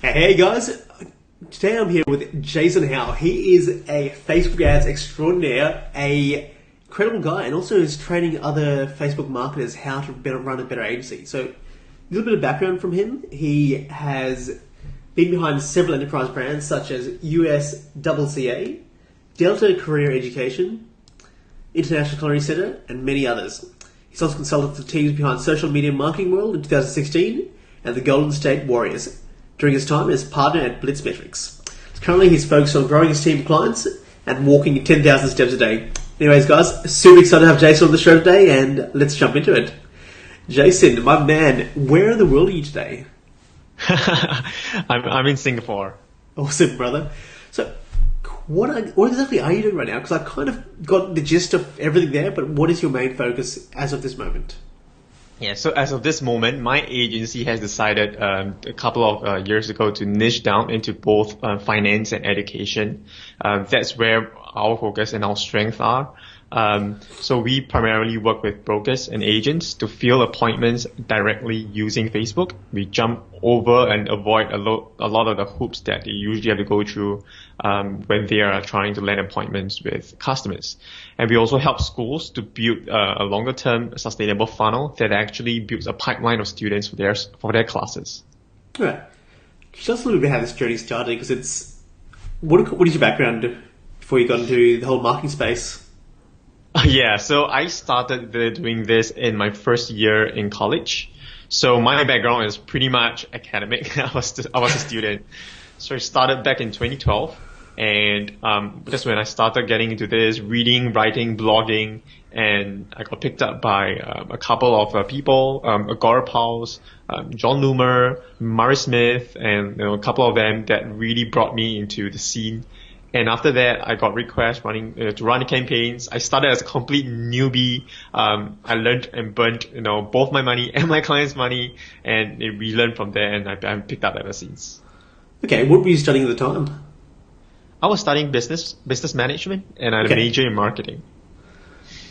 Hey guys, today I'm here with Jason Howe. He is a Facebook ads extraordinaire, a incredible guy, and also is training other Facebook marketers how to run a better agency. So, a little bit of background from him. He has been behind several enterprise brands such as USCCA, Delta Career Education, International Culinary Centre, and many others. He's also consulted for teams behind Social Media Marketing World in 2016 and the Golden State Warriors during his time as partner at Blitzmetrics. Currently, he's focused on growing his team of clients and walking 10,000 steps a day. Anyways, guys, super excited to have Jason on the show today, and let's jump into it. Jason, my man, where in the world are you today? I'm in Singapore. Awesome, brother. So, what exactly are you doing right now? Because I kind of got the gist of everything there, but what is your main focus as of this moment? Yeah, so as of this moment, my agency has decided a couple of years ago to niche down into both finance and education. That's where our focus and our strengths are. So we primarily work with brokers and agents to fill appointments directly using Facebook. We jump over and avoid a lot of the hoops that they usually have to go through when they are trying to land appointments with customers. And we also help schools to build a longer-term sustainable funnel that actually builds a pipeline of students for their classes. All right. Can you tell us a little bit how this journey started? Because it's what is your background before you got into the whole marketing space? Yeah, so I started doing this in my first year in college. So my background is pretty much academic. I was a student. So I started back in 2012, and that's when I started getting into this, reading, writing, blogging, and I got picked up by a couple of people, Agora Pals, John Loomer, Murray Smith, and a couple of them that really brought me into the scene. And after that, I got requests to run campaigns. I started as a complete newbie. I learned and burnt, both my money and my clients' money, and we learned from there, and I've picked up ever since. Okay, what were you studying at the time? I was studying business management, and I had a major in marketing.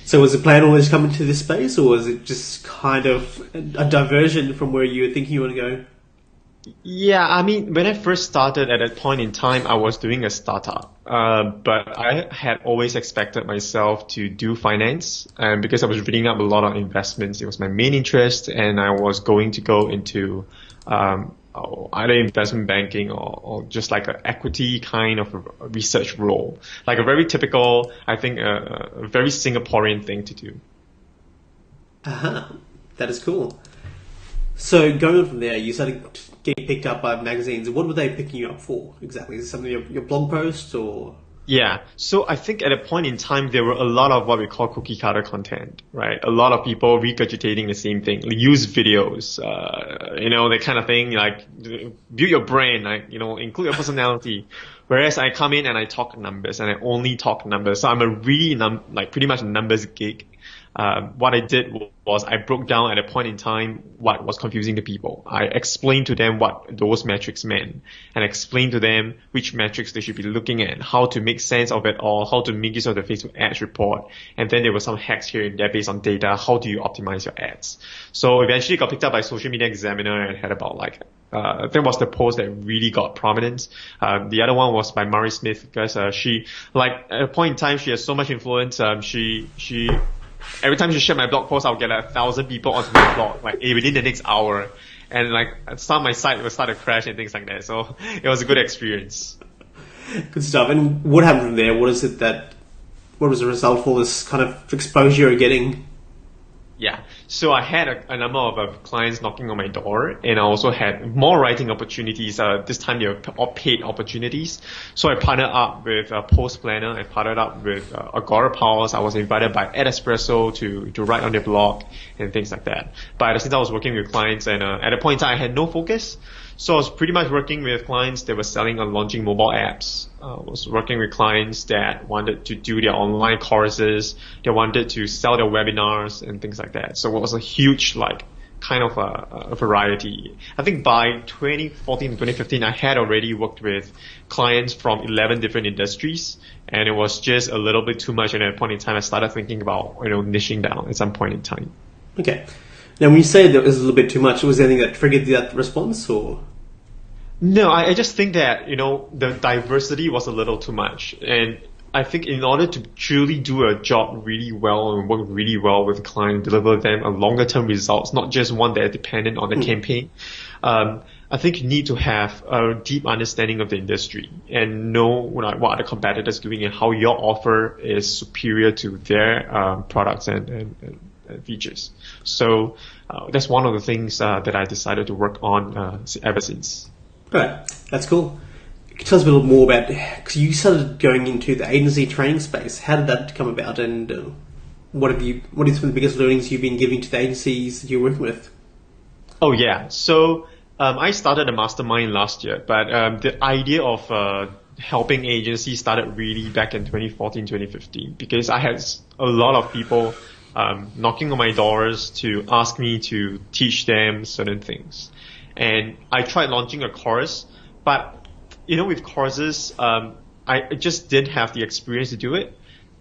So was the plan always to come into this space, or was it just kind of a diversion from where you were thinking you want to go? Yeah, I mean, when I first started at that point in time, I was doing a startup. But I had always expected myself to do finance, and because I was reading up a lot on investments, it was my main interest, and I was going to go into either investment banking or just like an equity kind of a research role. Like a very typical, I think, a very Singaporean thing to do. That is cool. So going on from there, you started getting picked up by magazines. What were they picking you up for exactly? Is it something your blog posts or? Yeah, so I think at a point in time there were a lot of what we call cookie cutter content, right? A lot of people regurgitating the same thing, use videos, that kind of thing, like build your brand, like include your personality. Whereas I come in and I talk numbers, and I only talk numbers. So I'm a really pretty much numbers geek. What I did was I broke down at a point in time what was confusing the people. I explained to them what those metrics meant, and explained to them which metrics they should be looking at, how to make sense of it all, how to make use of the Facebook ads report. And then there were some hacks here and there based on data. How do you optimize your ads? So eventually it got picked up by Social Media Examiner and had about I think was the post that really got prominence. The other one was by Murray Smith, because she, at a point in time, she has so much influence. She every time she shared my blog post, I'll get 1,000 people onto my blog, within the next hour. And some of my site will start to crash and things like that. So it was a good experience. Good stuff. And what happened from there? What was the result for this kind of exposure you're getting? Yeah. So I had a number of clients knocking on my door, and I also had more writing opportunities. This time they were all paid opportunities. So I partnered up with Post Planner. I partnered up with Agora Pals. I was invited by Edespresso to write on their blog and things like that. But since I was working with clients, and at a point in time I had no focus, so I was pretty much working with clients that were selling and launching mobile apps. I was working with clients that wanted to do their online courses. They wanted to sell their webinars and things like that. So it was a huge, kind of a variety. I think by 2014 to 2015, I had already worked with clients from 11 different industries, and it was just a little bit too much. And at a point in time, I started thinking about, niching down at some point in time. Okay. Now, when you say that it was a little bit too much, was there anything that triggered that response, or? No, I just think that, the diversity was a little too much. And I think in order to truly do a job really well and work really well with a client, deliver them a longer term results, not just one that are dependent on the campaign, I think you need to have a deep understanding of the industry and know what are the competitors doing and how your offer is superior to their products and features. So that's one of the things that I decided to work on ever since. Right, that's cool. Can you tell us a little more about, because you started going into the agency training space. How did that come about, and what is some of the biggest learnings you've been giving to the agencies that you're working with? Oh yeah, so I started a mastermind last year, but the idea of helping agencies started really back in 2014, 2015, because I had a lot of people knocking on my doors to ask me to teach them certain things. And I tried launching a course, but with courses, I just didn't have the experience to do it.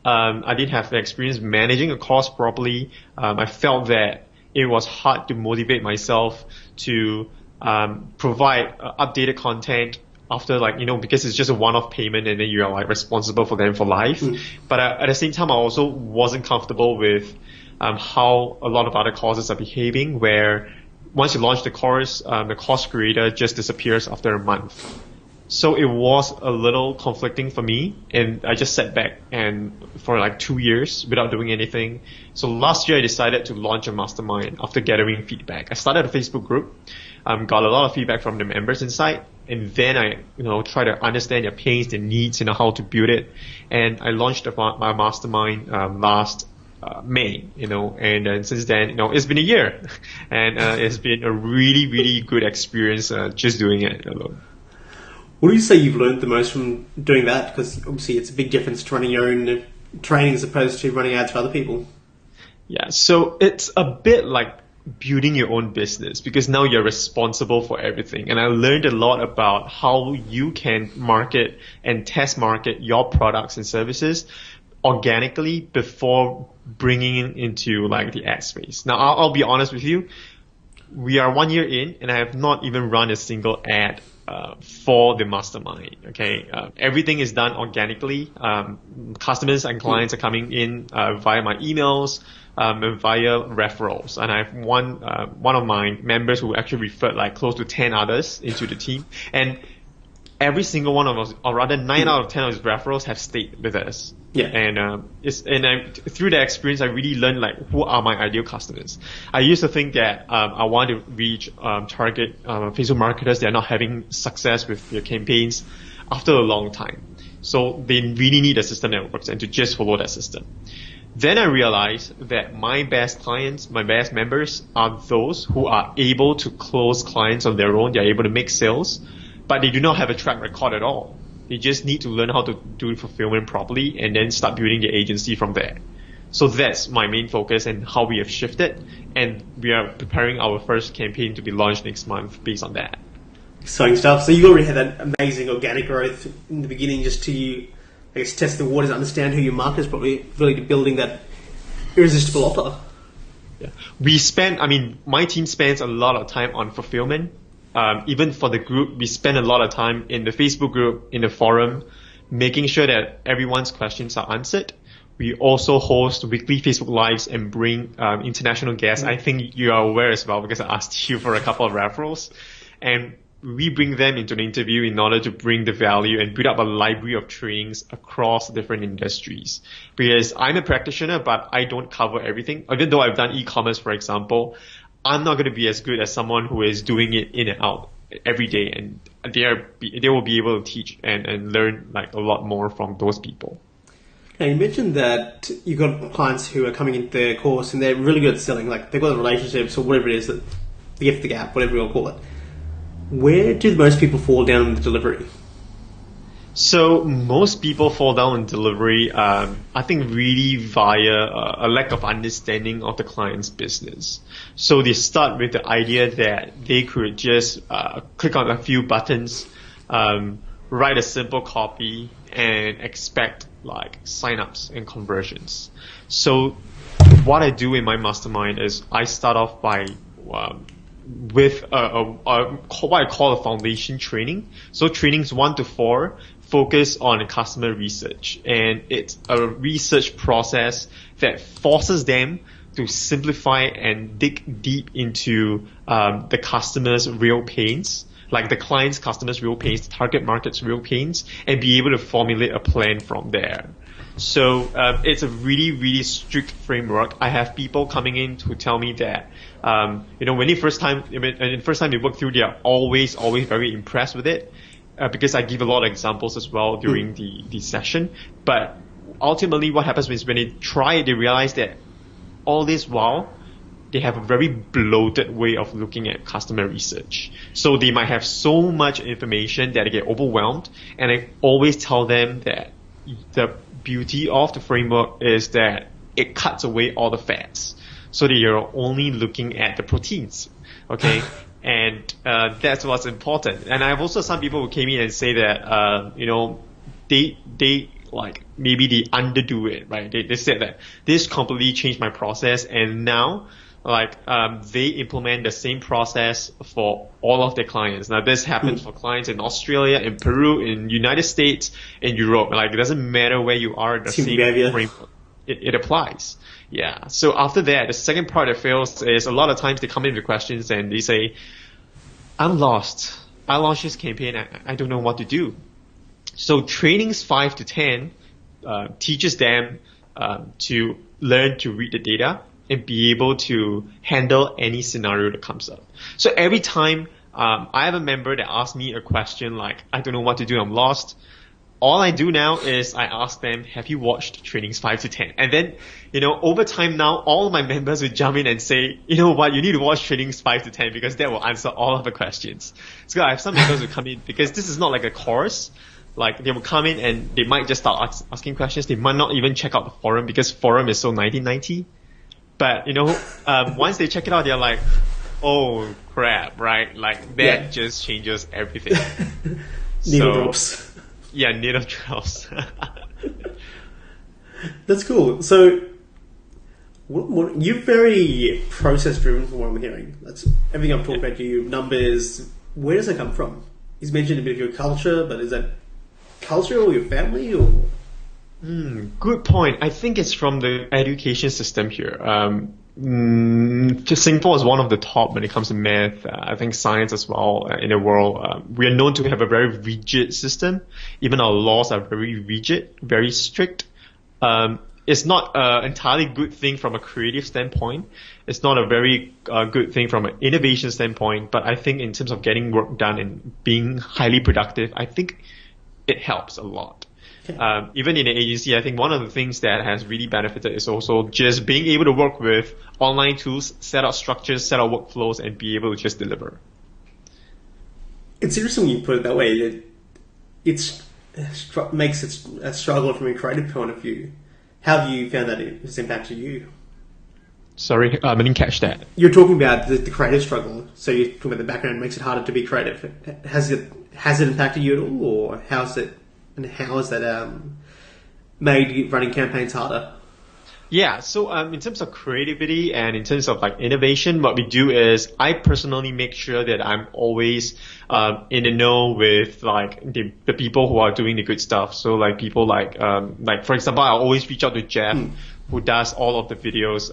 I didn't have the experience managing a course properly. I felt that it was hard to motivate myself to provide updated content after because it's just a one-off payment and then you are responsible for them for life. But at the same time, I also wasn't comfortable with how a lot of other courses are behaving, where once you launch the course creator just disappears after a month. So it was a little conflicting for me, and I just sat back and for 2 years without doing anything. So last year I decided to launch a mastermind after gathering feedback. I started a Facebook group, got a lot of feedback from the members inside, and then I try to understand their pains, their needs, how to build it. And I launched my mastermind last May, and then since then, it's been a year, and it's been a really, really good experience just doing it alone. What do you say you've learned the most from doing that? Because obviously it's a big difference to running your own training as opposed to running ads for other people. Yeah, so it's a bit like building your own business, because now you're responsible for everything. And I learned a lot about how you can market and test market your products and services organically before bringing it into the ad space. Now, I'll be honest with you. We are 1 year in, and I have not even run a single ad for the mastermind. Okay, everything is done organically. Customers and clients are coming in via my emails, and via referrals. And I have one of my members who actually referred close to 10 others into the team, and every single one of us, or rather 9 out of 10 of his referrals, have stayed with us. Yeah. And through that experience, I really learned who are my ideal customers. I used to think that I want to reach target Facebook marketers that are not having success with their campaigns after a long time. So they really need a system that works and to just follow that system. Then I realized that my best clients, my best members, are those who are able to close clients on their own. They're able to make sales, but they do not have a track record at all. They just need to learn how to do fulfillment properly and then start building the agency from there. So that's my main focus and how we have shifted, and we are preparing our first campaign to be launched next month based on that. Exciting stuff. So you already had that amazing organic growth in the beginning, just to test the waters, understand who your market is, probably really building that irresistible offer. Yeah. My team spends a lot of time on fulfillment. Even for the group, we spend a lot of time in the Facebook group, in the forum, making sure that everyone's questions are answered. We also host weekly Facebook Lives and bring international guests. I think you are aware as well, because I asked you for a couple of referrals. And we bring them into an interview in order to bring the value and build up a library of trainings across different industries. Because I'm a practitioner, but I don't cover everything. Even though I've done e-commerce, for example, I'm not going to be as good as someone who is doing it in and out every day, and they will be able to teach and learn a lot more from those people. Now, you mentioned that you've got clients who are coming into the course and they're really good at selling, they've got relationships or whatever it is, that the gift, the gap, whatever you want to call it. Where do most people fall down in the delivery? So most people fall down in delivery, I think really via a lack of understanding of the client's business. So they start with the idea that they could just click on a few buttons, write a simple copy, and expect signups and conversions. So what I do in my mastermind is I start off by with what I call a foundation training. So trainings 1 to 4 focus on customer research, and it's a research process that forces them to simplify and dig deep into the customer's real pains, like the client's customers' real pains, the target market's real pains, and be able to formulate a plan from there. So it's a really, really strict framework. I have people coming in who tell me that, when the first time they work through, they are always very impressed with it, because I give a lot of examples as well during the session. But ultimately, what happens is when they try it, they realize that all this while, they have a very bloated way of looking at customer research. So they might have so much information that they get overwhelmed. And I always tell them that the beauty of the framework is that it cuts away all the fats, so that you're only looking at the proteins. Okay. And that's what's important. And I have also some people who came in and say that, they like maybe they underdo it, right? They said that this completely changed my process, and now they implement the same process for all of their clients. Now this happens for clients in Australia, in Peru, in United States, in Europe. Like it doesn't matter where you are, the same framework. It applies. Yeah. So after that, the second part that fails is a lot of times they come in with questions and they say, I'm lost. I launched this campaign. I don't know what to do. So trainings 5 to 10 teaches them to learn to read the data and be able to handle any scenario that comes up. So every time I have a member that asks me a question like, I don't know what to do, I'm lost, all I do now is I ask them, have you watched trainings 5 to 10? And then, over time now, all of my members will jump in and say, you know what, you need to watch trainings 5 to 10 because that will answer all of the questions. So I have some members who come in because this is not like a course. Like they will come in and they might just start asking questions. They might not even check out the forum because forum is so 1990. But, once they check it out, they're like, oh crap, right? Like that just changes everything. Needle drops. Yeah, needle drops. That's cool. So, you're very process driven from what I'm hearing. That's everything I've talked about you, numbers. Where does that come from? You've mentioned a bit of your culture, but is that culture or your family or? Good point. I think it's from the education system here. Singapore is one of the top when it comes to math. I think science as well in the world. We are known to have a very rigid system. Even our laws are very rigid, very strict. It's not an entirely good thing from a creative standpoint. It's not a very good thing from an innovation standpoint. But I think in terms of getting work done and being highly productive, I think it helps a lot. Even in an agency, I think one of the things that has really benefited is also just being able to work with online tools, set out structures, set out workflows, and be able to just deliver. It's interesting you put it that way. It makes it a struggle from a creative point of view. How have you found that it has impacted you? Sorry, I didn't catch that. You're talking about the creative struggle. So you're talking about the background makes it harder to be creative. Has it impacted you at all, or how has that made running campaigns harder? Yeah, so in terms of creativity and in terms of like innovation, what we do is I personally make sure that I'm always in the know with like the people who are doing the good stuff. So like people like for example, I always reach out to Jeff, who does all of the videos.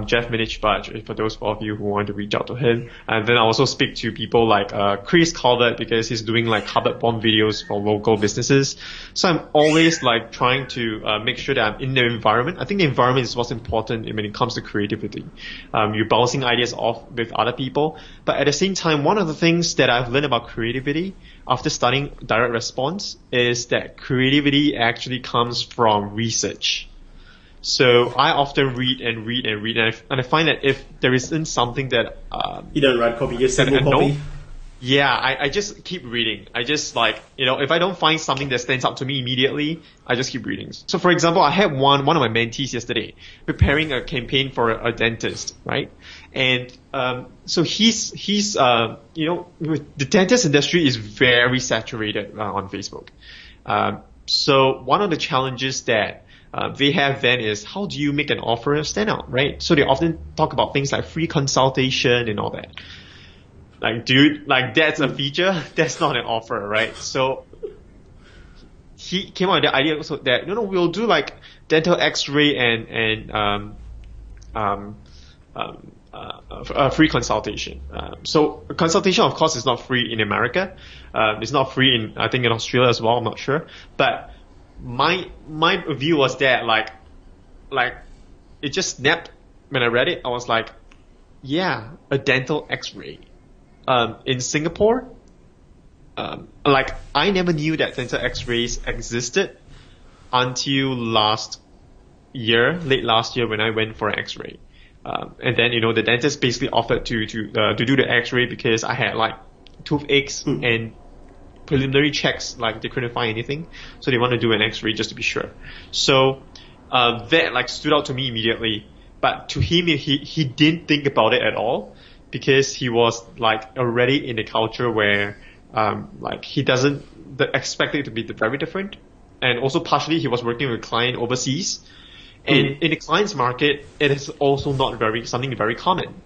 Jeff Minichbach, for those of you who want to reach out to him. And then I also speak to people like Chris Calvert because he's doing like cupboard bomb videos for local businesses. So I'm always like trying to make sure that I'm in the environment. I think the environment is what's important when it comes to creativity. You're bouncing ideas off with other people. But at the same time, one of the things that I've learned about creativity after studying direct response is that creativity actually comes from research. So I often read, and I find that if there isn't something that you don't write copy, you send copy. Yeah, I just keep reading. I just if I don't find something that stands out to me immediately, I just keep reading. So for example, I had one of my mentees yesterday preparing a campaign for a dentist, right? And so he's the dentist industry is very saturated on Facebook. So one of the challenges that they have then is how do you make an offer stand out, right? So they often talk about things like free consultation and all that. Like, dude, like that's a feature, that's not an offer, right? So he came up with the idea also that we'll do like dental X-ray and free consultation. So consultation, of course, is not free in America. It's not free in, I think, in Australia as well. I'm not sure. But my view was that like it just snapped when I read it. I was like, yeah, a dental X-ray. In Singapore, like I never knew that dental X-rays existed until late last year when I went for an X-ray. And then, the dentist basically offered to do the X-ray because I had like toothaches and preliminary checks, like they couldn't find anything. So they wanted to do an X-ray just to be sure. So, that like stood out to me immediately. But to him, he didn't think about it at all because he was like already in a culture where, like he doesn't expect it to be very different. And also partially he was working with a client overseas. And in the client's market, it is also not something very common,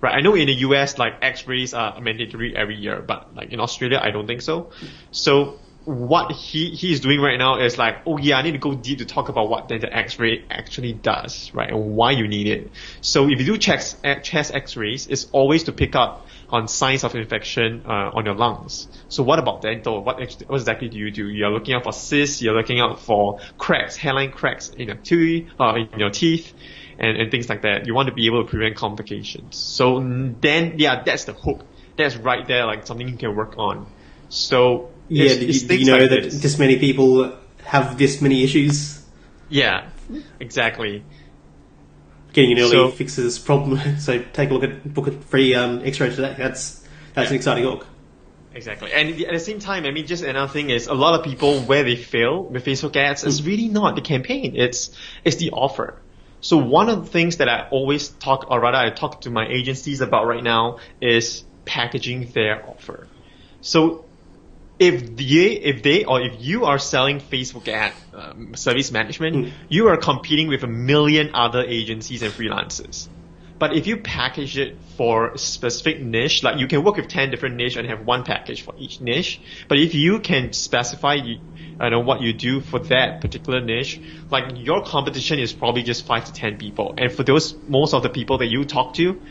right? I know in the US, like X-rays are mandatory every year, but like in Australia, I don't think so. So what he is doing right now is like, oh yeah, I need to go deep to talk about what dental X-ray actually does, right? And why you need it. So if you do chest X-rays, it's always to pick up on signs of infection on your lungs. So what about dental? What exactly do you do? You're looking out for cysts, you're looking out for cracks, hairline cracks in your teeth, and things like that. You want to be able to prevent complications. So then, yeah, that's the hook. That's right there, like something you can work on. So yeah, do you know like that this many people have this many issues? Yeah, exactly. Getting an early fixes problem. So take a look at book a free X-ray today. That's an exciting hook. Exactly. And at the same time, I mean, just another thing is a lot of people where they fail with Facebook ads is really not the campaign. It's the offer. So one of the things that I always talk to my agencies about right now is packaging their offer. So if you are selling Facebook ad service management, you are competing with 1 million other agencies and freelancers. But if you package it for a specific niche, like you can work with 10 different niche and have one package for each niche. But if you can specify what you do for that particular niche, like your competition is probably just 5 to 10 people. And for most of the people that you talk to,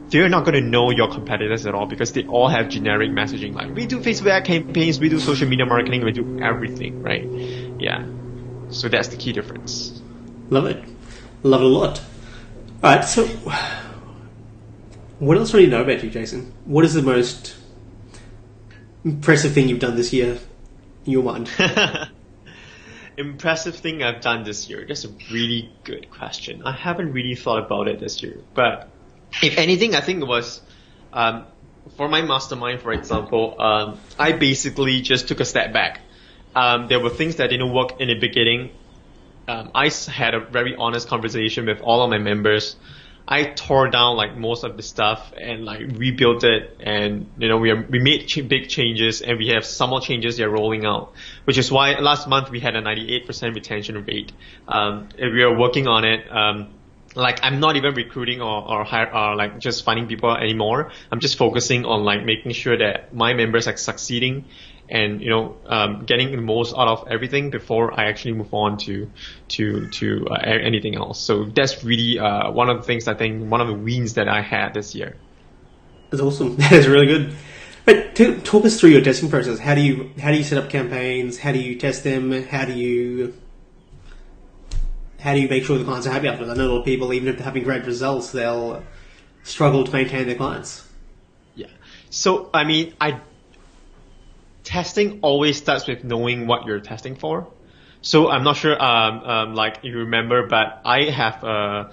they're not going to know your competitors at all because they all have generic messaging like we do Facebook ad campaigns, we do social media marketing, we do everything, right? Yeah. So that's the key difference. Love it. Love it a lot. All right, so what else do you know about you, Jason? What is the most impressive thing you've done this year in your mind? Impressive thing I've done this year? That's a really good question. I haven't really thought about it this year, but if anything, I think it was for my mastermind, for example, I basically just took a step back. There were things that didn't work in the beginning. I had a very honest conversation with all of my members. I tore down like most of the stuff and like rebuilt it, and we made big changes, and we have some more changes they're rolling out, which is why last month we had a 98% retention rate. We are working on it. Like I'm not even recruiting or like just finding people anymore. I'm just focusing on like making sure that my members are succeeding and getting the most out of everything before I actually move on to anything else. So that's really one of the things I think, one of the wins that I had this year. That's awesome. That is really good. But talk us through your testing process. How do you set up campaigns? How do you test them? How do you make sure the clients are happy after it? I know a lot of people, even if they're having great results, they'll struggle to maintain their clients. Yeah. So, I mean, testing always starts with knowing what you're testing for. So I'm not sure, like if you remember, but I have a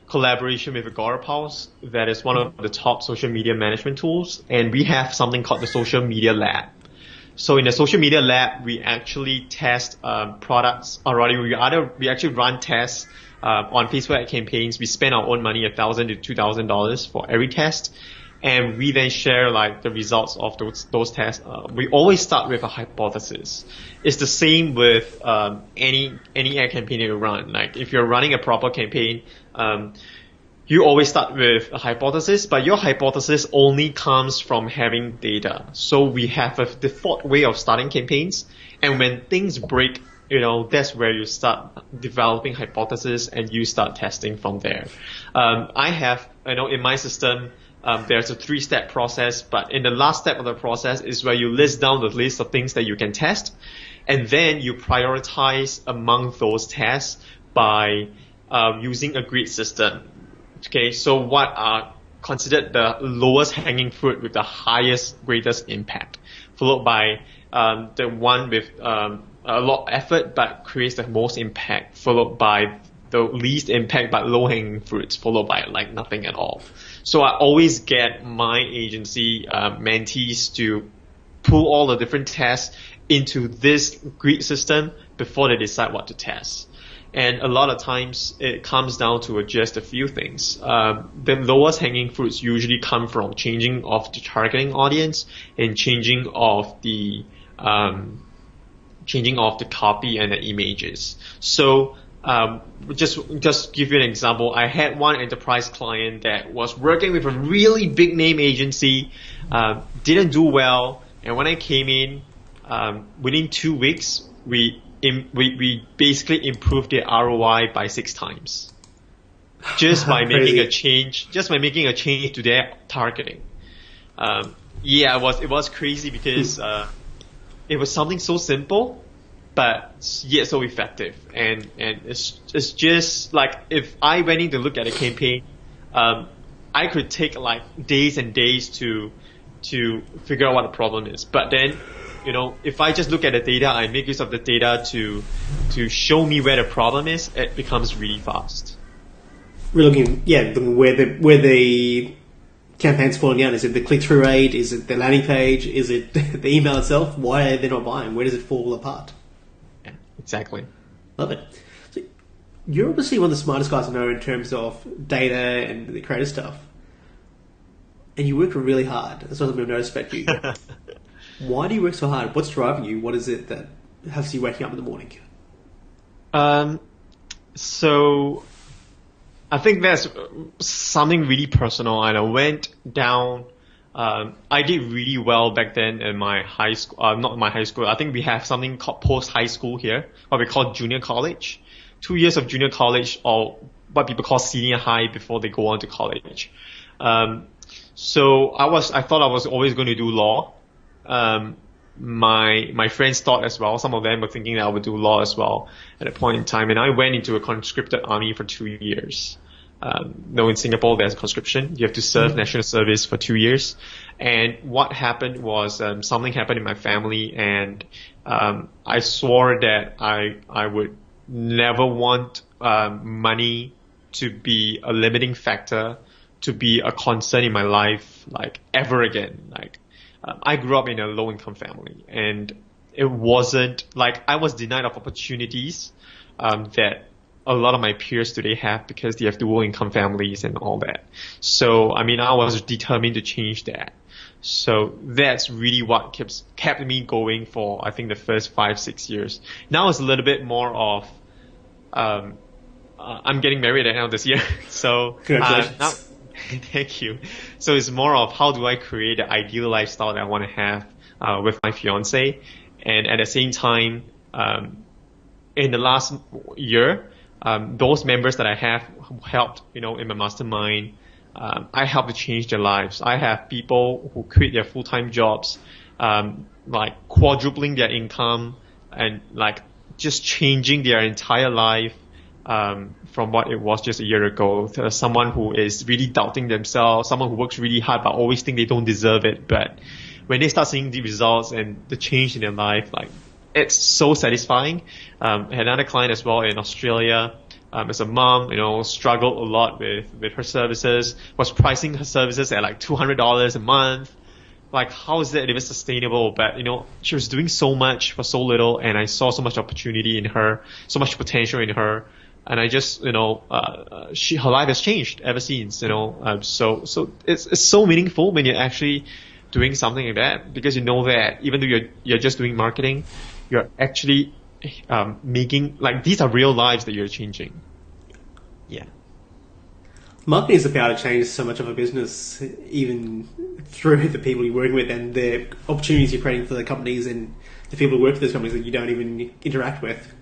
collaboration with Agorapulse that is one of the top social media management tools, and we have something called the Social Media Lab. So in the Social Media Lab, we actually test products, or rather we actually run tests on Facebook ad campaigns. We spend our own money, $1,000 to $2,000 for every test. and we then share like the results of those tests. We always start with a hypothesis. It's the same with any ad campaign you run. Like if you're running a proper campaign, you always start with a hypothesis, but your hypothesis only comes from having data. So we have a default way of starting campaigns, and when things break, that's where you start developing hypothesis and you start testing from there. I have, in my system, there's a 3-step process, but in the last step of the process is where you list down the list of things that you can test, and then you prioritize among those tests by using a grid system. Okay, so what are considered the lowest hanging fruit with the greatest impact, followed by the one with a lot of effort but creates the most impact, followed by the least impact but low hanging fruits, followed by like nothing at all. So I always get my agency mentees to pull all the different tests into this grid system before they decide what to test. And a lot of times it comes down to just a few things. The lowest hanging fruits usually come from changing of the targeting audience and changing of the copy and the images. So just give you an example. I had one enterprise client that was working with a really big name agency, didn't do well, and when I came in, within 2 weeks, we basically improved their ROI by 6 times, just by making a change to their targeting. It was crazy because it was something so simple, but yet so effective. And it's just like if I went in to look at a campaign, I could take like days and days to figure out what the problem is. But then, if I just look at the data, I make use of the data to show me where the problem is, it becomes really fast. We're looking, where the campaign's falling down. Is it the click-through rate? Is it the landing page? Is it the email itself? Why are they not buying? Where does it fall apart? Yeah, exactly. Love it. So you're obviously one of the smartest guys I know in terms of data and the creative stuff. And you work really hard. That's something I've noticed about you. Why do you work so hard? What's driving you? What is it that has you waking up in the morning? So I think that's something really personal. And I went down. I did really well back then in my high school. Not my high school. I think we have something called post high school here, what we call junior college. 2 years of junior college, or what people call senior high before they go on to college. So I thought I was always going to do law. My friends thought as well. Some of them were thinking that I would do law as well at a point in time, and I went into a conscripted army for 2 years. In Singapore there's conscription. You have to serve national service for 2 years. And what happened was something happened in my family, and I swore that I would never want money to be a limiting factor, to be a concern in my life, like ever again. Like I grew up in a low-income family, and it wasn't like I was denied of opportunities that a lot of my peers today have because they have low-income families and all that. So, I was determined to change that. So that's really what kept me going for, I think, the first 5-6 years. Now it's a little bit more of, I'm getting married at the end of this year. So, congratulations. Thank you. So it's more of how do I create the ideal lifestyle that I want to have with my fiance, and at the same time, in the last year, those members that I have helped, in my mastermind, I helped to change their lives. I have people who quit their full-time jobs, like quadrupling their income and like just changing their entire life. From what it was just a year ago, to someone who is really doubting themselves, someone who works really hard but always think they don't deserve it. But when they start seeing the results and the change in their life, like it's so satisfying. I had another client as well in Australia. As a mom, struggled a lot with her services, was pricing her services at like $200 a month. Like, how is that even sustainable? But, she was doing so much for so little, and I saw so much opportunity in her, so much potential in her. and I just, her life has changed ever since, so it's so meaningful when you're actually doing something like that, because you know that even though you're just doing marketing, you're actually making, like, these are real lives that you're changing. Yeah. Marketing is the power to change so much of a business, even through the people you're working with and the opportunities you're creating for the companies and the people who work for those companies that you don't even interact with.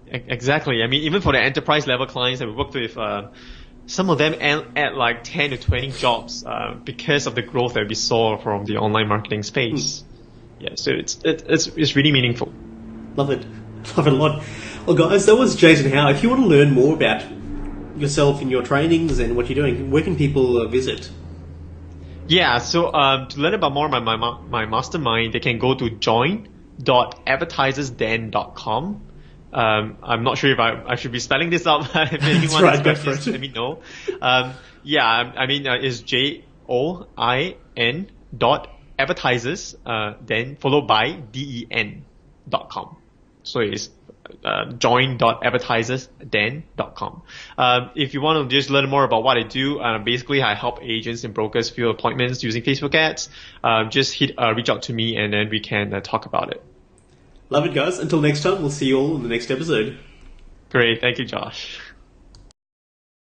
Exactly. I mean, even for the enterprise level clients that we worked with, some of them at like 10 to 20 jobs because of the growth that we saw from the online marketing space. Yeah, so it's really meaningful. Love it a lot. Well, guys, that was Jason Howe. If you want to learn more about yourself and your trainings and what you're doing, where can people visit? Yeah, so to learn about more about my mastermind, they can go to join.advertisersden.com. I'm not sure if I should be spelling this out. If anyone has questions, let me know. It's JOIN.advertisers, then followed by DEN.com. So it's join.advertisersden.com. If you want to just learn more about what I do, basically I help agents and brokers fill appointments using Facebook ads. Just reach out to me and then we can talk about it. Love it, guys. Until next time, we'll see you all in the next episode. Great. Thank you, Josh.